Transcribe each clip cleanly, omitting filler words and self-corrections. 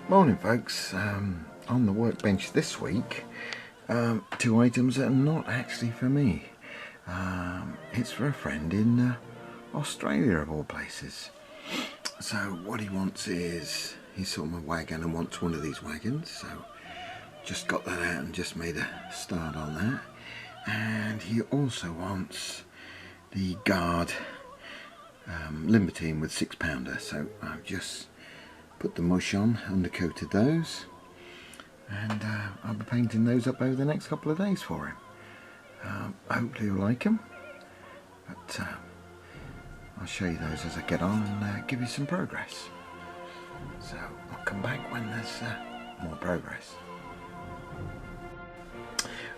Morning folks, on the workbench this week, two items that are not actually for me. It's for a friend in Australia of all places. So what he wants is, he saw my wagon and wants one of these wagons, so just got that out and just made a start on that. And he also wants the Garde Libertine with 6-pounder, so I've just put the mush on, undercoated those, and I'll be painting those up over the next couple of days for him. Hopefully you'll like them, but I'll show you those as I get on and give you some progress. So I'll come back when there's more progress.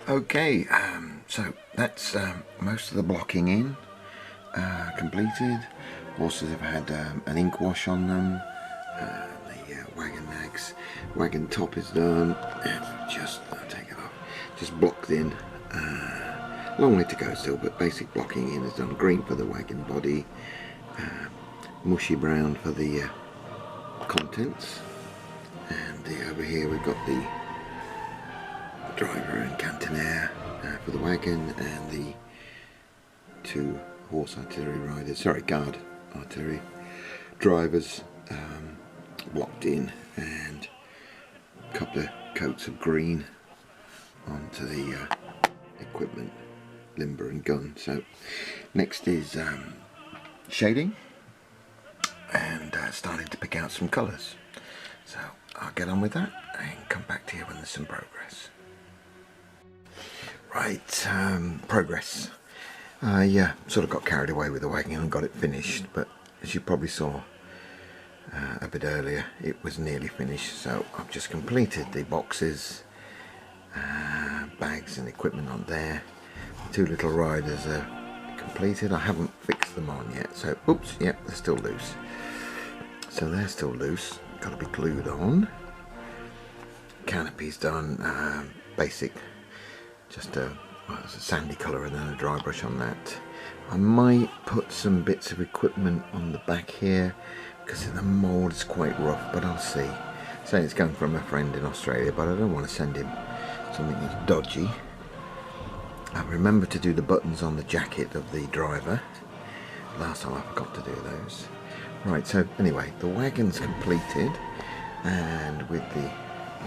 Okay, so that's most of the blocking in, completed. Horses have had an ink wash on them. The wagon nags, wagon top is done, and I'll take it off, just blocked in. Long way to go still, but basic blocking in is done. Green for the wagon body, mushy brown for the contents, and over here we've got the driver and cantonaire for the wagon, and the two horse artillery riders, Garde artillery drivers, blocked in, and a couple of coats of green onto the equipment, limber and gun. So next is shading and starting to pick out some colours. So I'll get on with that and come back to you when there's some progress. Right, progress. Yeah, sort of got carried away with the wagon and got it finished, but as you probably saw a bit earlier, it was nearly finished. So I've just completed the boxes, bags and equipment on there. The two little riders are completed. I haven't fixed them on yet, so oops, yep, they're still loose. So they're still loose, got to be glued on. Canopy's done, basic, just a sandy colour and then a dry brush on that. I might put some bits of equipment on the back here because the mould is quite rough, but I'll see. Saying it's going from a friend in Australia, but I don't want to send him something that's dodgy. I remember to do the buttons on the jacket of the driver. Last time I forgot to do those. Right, so anyway, the wagon's completed, and with the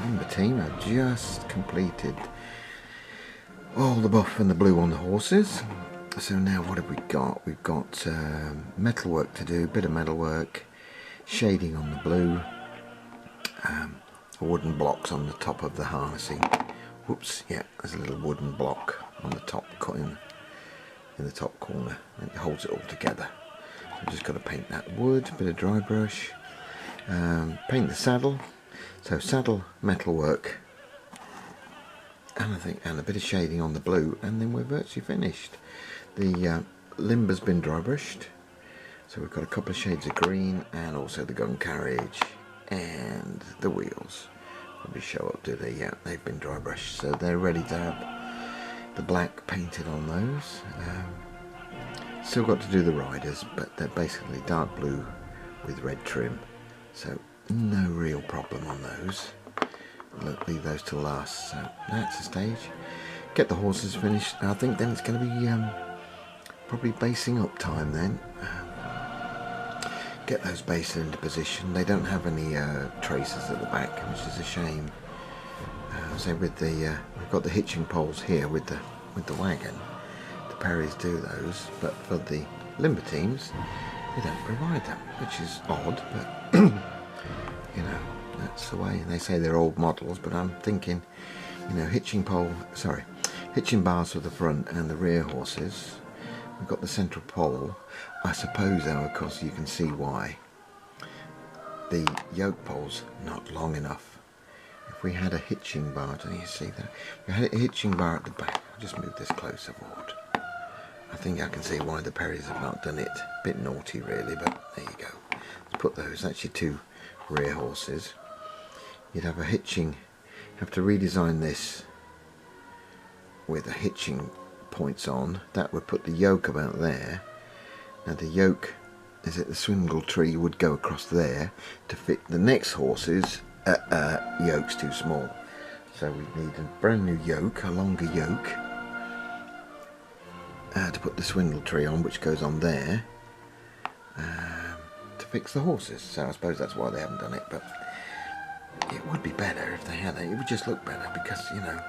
limber team I've just completed all the buff and the blue on the horses. So now what have we got? We've got metal work to do, bit of metal work, shading on the blue, wooden blocks on the top of the harnessing. Whoops, yeah, there's a little wooden block on the top, cut in the top corner, and it holds it all together. So I've just got to paint that wood, bit of dry brush, paint the saddle. So saddle metal work, and a bit of shading on the blue, and then we're virtually finished. The limber's been dry brushed, so we've got a couple of shades of green, and also the gun carriage and the wheels probably show up, do they? Yeah, they've been dry brushed, so they're ready to have the black painted on those. Still got to do the riders, but they're basically dark blue with red trim, so no real problem on those. Leave those till last. So that's the stage. Get the horses finished. I think then it's going to be probably basing up time then. Get those bases into position. They don't have any traces at the back, which is a shame. So with the we've got the hitching poles here with the wagon. The Perrys do those, but for the limber teams they don't provide them, which is odd, but you know, that's the way. They say they're old models, but I'm thinking, you know, hitching bars for the front and the rear horses. We've got the central pole. I suppose though, of course, you can see why. The yoke pole's not long enough. If we had a hitching bar, don't you see that? If we had a hitching bar at the back, I'll just move this closer forward. I think I can see why the Perrys have not done it. A bit naughty really, but there you go. Let's put those, that's your two rear horses. You'd have a hitching, have to redesign this with a hitching points on. That would put the yoke about there. Now the yoke is at the swingle tree would go across there to fit the next horses yoke's too small. So we need a brand new yoke, a longer yoke, to put the swindle tree on, which goes on there, to fix the horses. So I suppose that's why they haven't done it, but it would be better if they had it. It would just look better because, you know,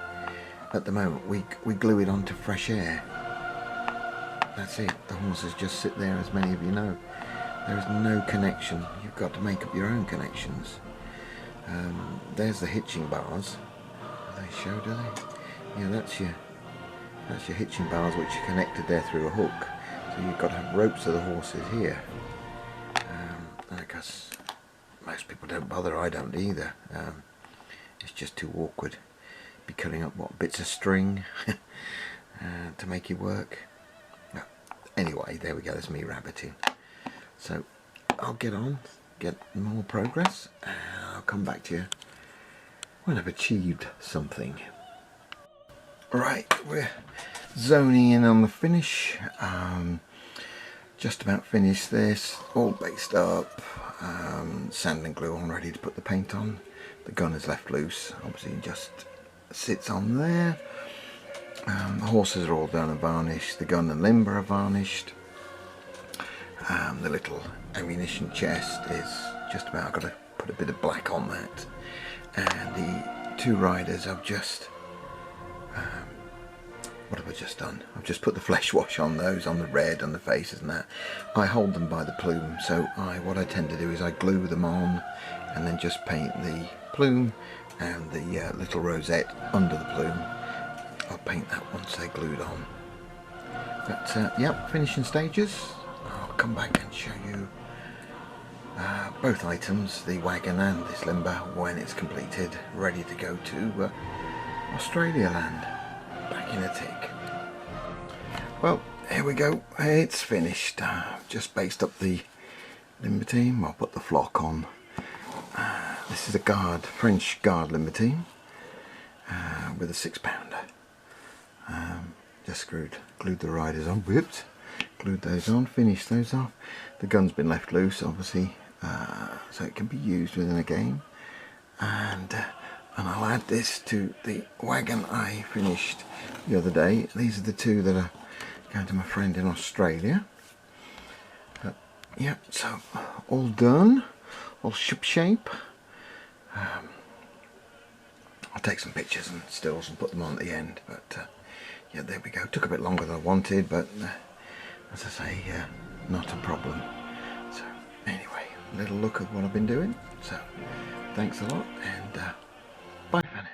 at the moment we glue it onto fresh air. That's it. The horses just sit there, as many of you know. There is no connection. You've got to make up your own connections. There's the hitching bars. Do they show, do they? Yeah, that's your hitching bars, which are connected there through a hook. So you've got to have ropes to the horses here. Because most people don't bother, I don't either. It's just too awkward. Be cutting up what bits of string to make it work. No. Anyway, there we go. There's me rabbiting. So I'll get on, get more progress, and I'll come back to you when I've achieved something. Right, we're zoning in on the finish. Just about finished this, all based up, sand and glue on, ready to put the paint on. The gun is left loose, obviously it just sits on there. The horses are all done and varnished, the gun and limber are varnished. The little ammunition chest is just about, I've got to put a bit of black on that. And the two riders I've just, what have I just done? I've just put the flesh wash on those, on the red, on the faces and that. I hold them by the plume, so what I tend to do is I glue them on and then just paint the plume and the little rosette under the plume. I'll paint that once they're glued on. But yep, finishing stages. I'll come back and show you both items, the wagon and this limber, when it's completed, ready to go to Australia land. Back in a tick. Well, here we go. It's finished. Just based up the limber team. I'll put the flock on. This is a Garde, French Garde limber team with a 6-pounder. Just glued the riders on, whipped, glued those on, finished those off. The gun's been left loose, obviously, so it can be used within a game. And I'll add this to the wagon I finished the other day. These are the two that are going to my friend in Australia. Yeah, so all done, all ship-shape. I'll take some pictures and stills and put them on at the end, but yeah, there we go. Took a bit longer than I wanted, but as I say, not a problem. So anyway, a little look at what I've been doing. So thanks a lot, and bye for now.